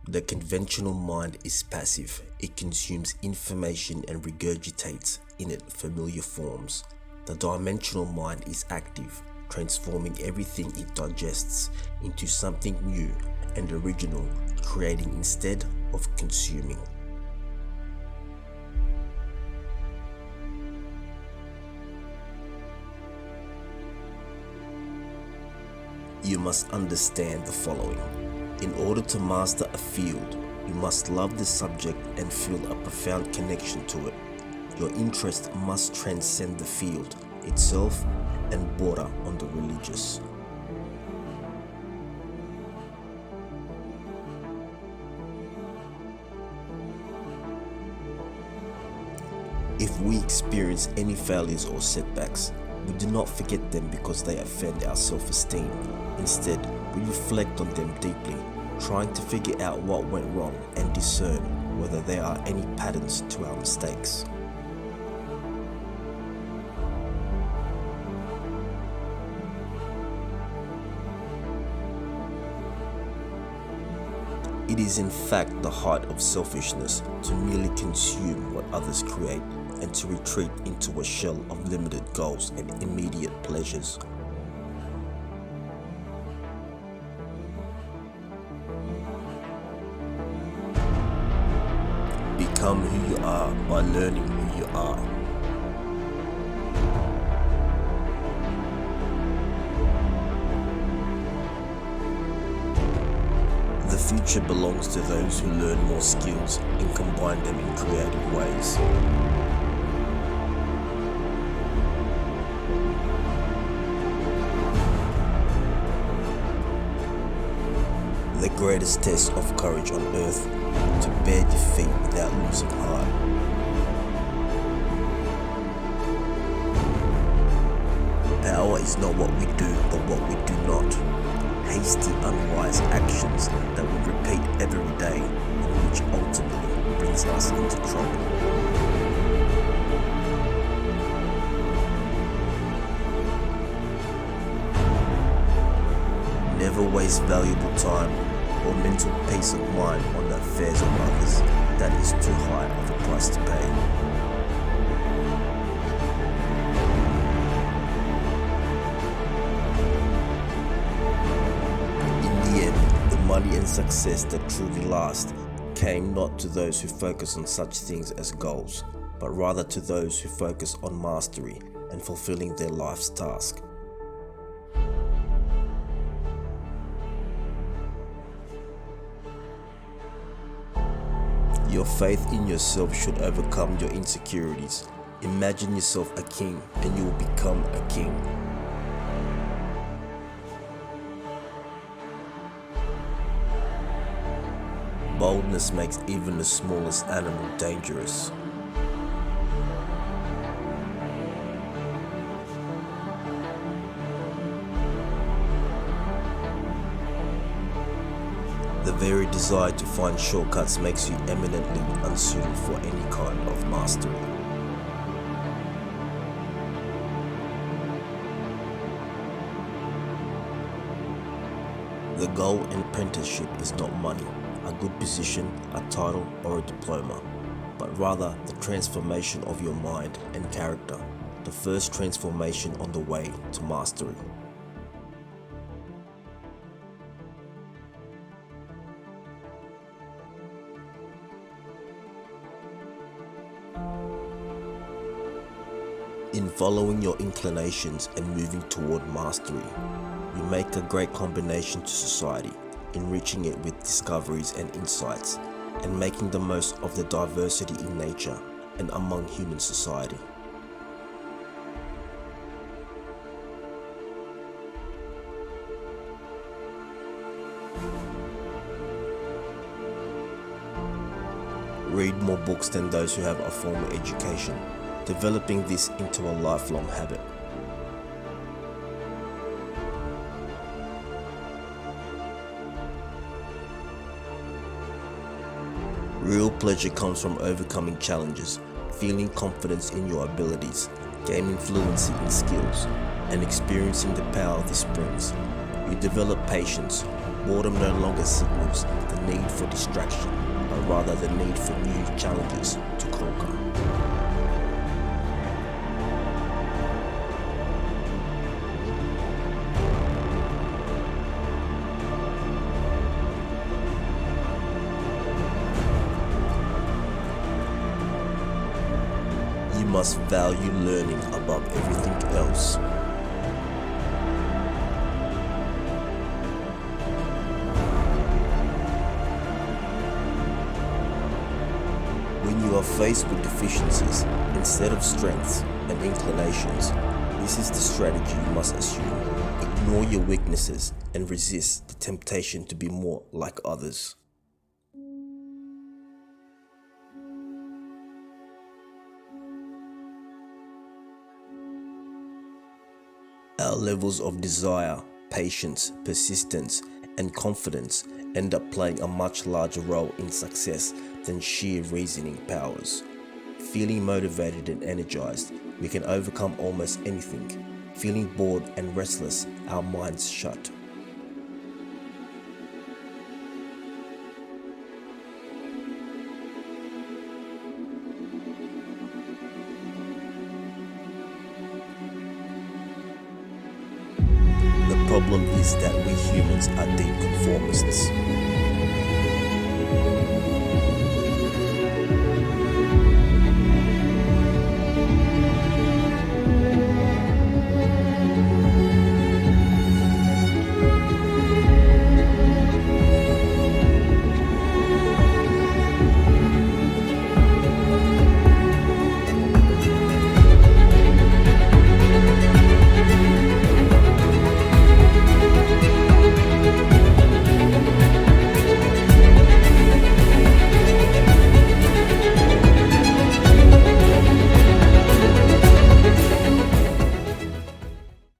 The conventional mind is passive. It consumes information and regurgitates in it familiar forms. The dimensional mind is active, transforming everything it digests into something new and original, creating instead of consuming. You must understand the following. In order to master a field, you must love the subject and feel a profound connection to it. Your interest must transcend the field itself and border on the religious. If we experience any failures or setbacks, we do not forget them because they offend our self-esteem. Instead, we reflect on them deeply, trying to figure out what went wrong and discern whether there are any patterns to our mistakes. It is in fact the height of selfishness to merely consume what others create and to retreat into a shell of limited goals and immediate pleasures. Become who you are by learning who you are. The future belongs to those who learn more skills and combine them in creative ways. The greatest test of courage on earth, to bear defeat without losing heart. Power is not what we do, but what we do not. Hasty, unwise actions that we repeat every day and which ultimately brings us into trouble. Never waste valuable time or mental peace of mind on the affairs of others. That is too high of a price to pay. Money and success that truly last came not to those who focus on such things as goals, but rather to those who focus on mastery and fulfilling their life's task. Your faith in yourself should overcome your insecurities. Imagine yourself a king and you will become a king. Boldness makes even the smallest animal dangerous. The very desire to find shortcuts makes you eminently unsuited for any kind of mastery. The goal in apprenticeship is not money, a good position, a title, or a diploma, but rather the transformation of your mind and character, the first transformation on the way to mastery. In following your inclinations and moving toward mastery, you make a great combination to society, enriching it with discoveries and insights, and making the most of the diversity in nature and among human society. Read more books than those who have a formal education, developing this into a lifelong habit. Real pleasure comes from overcoming challenges, feeling confidence in your abilities, gaining fluency in skills, and experiencing the power this brings. You develop patience. Boredom no longer signals the need for distraction, but rather the need for new challenges to conquer. You must value learning above everything else. When you are faced with deficiencies instead of strengths and inclinations, this is the strategy you must assume. Ignore your weaknesses and resist the temptation to be more like others. Our levels of desire, patience, persistence, and confidence end up playing a much larger role in success than sheer reasoning powers. Feeling motivated and energized, we can overcome almost anything. Feeling bored and restless, our minds shut. The problem is that we humans are deep conformists.